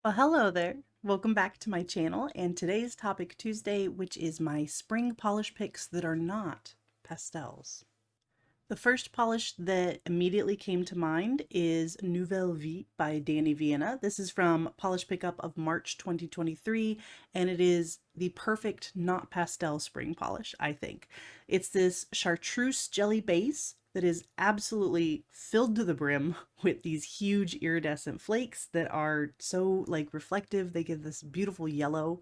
Well, hello there. Welcome back to my channel and today's Topic Tuesday, which is my spring polish picks that are not pastels. The first polish that immediately came to mind is Nouvelle by Dany Vianna. This is from Polish Pickup of March 2023, and it is the perfect not pastel spring polish, I think. It's this chartreuse jelly base that is absolutely filled to the brim with these huge iridescent flakes that are so reflective. They give this beautiful yellow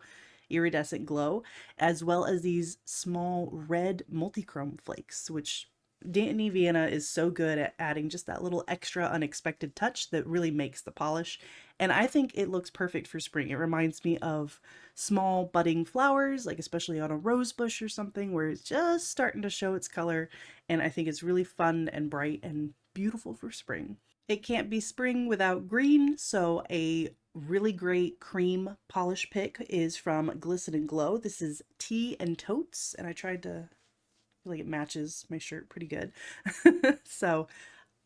iridescent glow, as well as these small red multichrome flakes, which Dany Vianna is so good at adding just that little extra unexpected touch that really makes the polish. And I think it looks perfect for spring. It reminds me of small budding flowers, like especially on a rose bush or something where it's just starting to show its color. And I think it's really fun and bright and beautiful for spring. It can't be spring without green, so a really great cream polish pick is from Glisten and Glow. This is Tea and Totes, and I tried to feel like it matches my shirt pretty good. So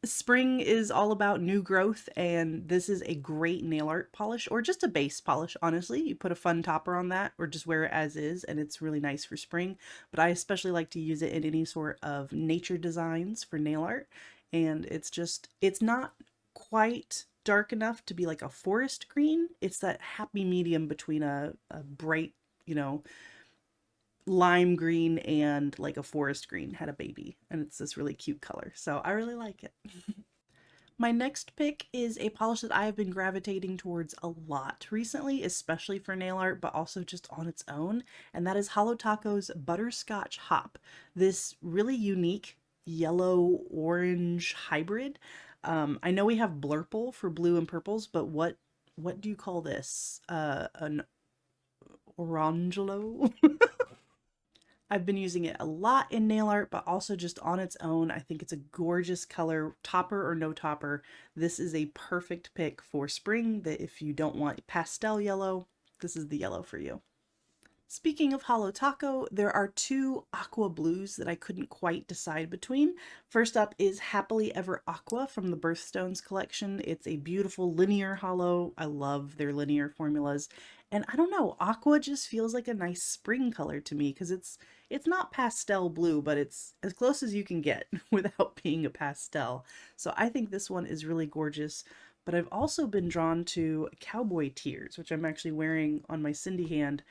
spring is all about new growth, and this is a great nail art polish, or just a base polish, honestly. You put a fun topper on that or just wear it as is, and it's really nice for spring. But I especially like to use it in any sort of nature designs for nail art. And it's not quite dark enough to be like a forest green. It's that happy medium between a bright, lime green and like a forest green had a baby, and it's this really cute color, so I really like it. My next pick is a polish that I have been gravitating towards a lot recently, especially for nail art, but also just on its own, and that is Holo Butterscotch Hop. This really unique yellow orange hybrid. I know we have blurple for blue and purples, but what do you call this? An orangelo? I've been using it a lot in nail art, but also just on its own. I think it's a gorgeous color, topper or no topper. This is a perfect pick for spring, that if you don't want pastel yellow, this is the yellow for you. Speaking of Holo Taco, there are two aqua blues that I couldn't quite decide between. First up is Happily Ever Aqua from the Birthstones collection. It's a beautiful linear holo. I love their linear formulas. And I don't know, aqua just feels like a nice spring color to me because it's not pastel blue, but it's as close as you can get without being a pastel. So I think this one is really gorgeous. But I've also been drawn to Cowboy Tears, which I'm actually wearing on my Cindy hand.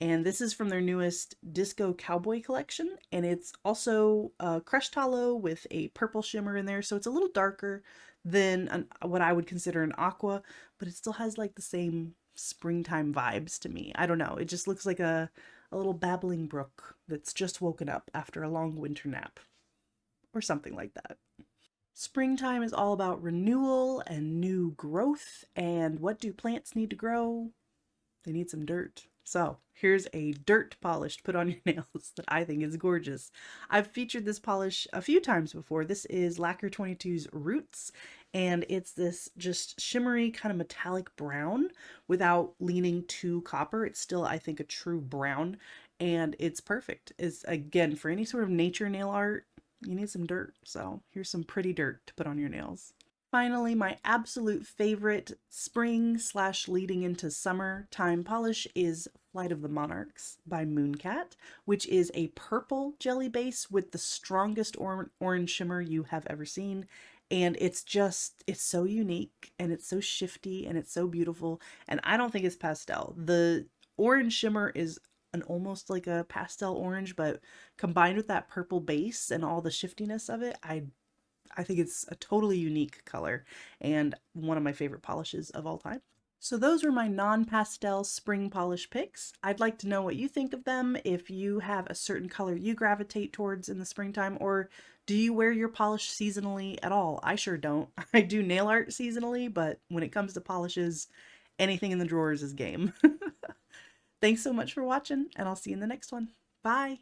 And this is from their newest Disco Cowboy collection. And it's also crushed hollow with a purple shimmer in there. So it's a little darker than what I would consider an aqua, but it still has like the same springtime vibes to me. I don't know. It just looks like a little babbling brook that's just woken up after a long winter nap or something like that. Springtime is all about renewal and new growth. And what do plants need to grow? They need some dirt. So here's a dirt polish to put on your nails that I think is gorgeous. I've featured this polish a few times before. This is Lacquer 22's Roots, and it's this just shimmery kind of metallic brown without leaning too copper. It's still, I think, a true brown, and it's perfect. It's, again, for any sort of nature nail art, you need some dirt. So here's some pretty dirt to put on your nails. Finally, my absolute favorite spring slash leading into summer time polish is Flight of the Monarchs by Mooncat, which is a purple jelly base with the strongest orange shimmer you have ever seen. And it's so unique and it's so shifty and it's so beautiful. And I don't think it's pastel. The orange shimmer is an almost like a pastel orange, but combined with that purple base and all the shiftiness of it, I think it's a totally unique color and one of my favorite polishes of all time. So those were my non-pastel spring polish picks. I'd like to know what you think of them, if you have a certain color you gravitate towards in the springtime, or do you wear your polish seasonally at all? I sure don't. I do nail art seasonally, but when it comes to polishes, anything in the drawers is game. Thanks so much for watching, and I'll see you in the next one. Bye!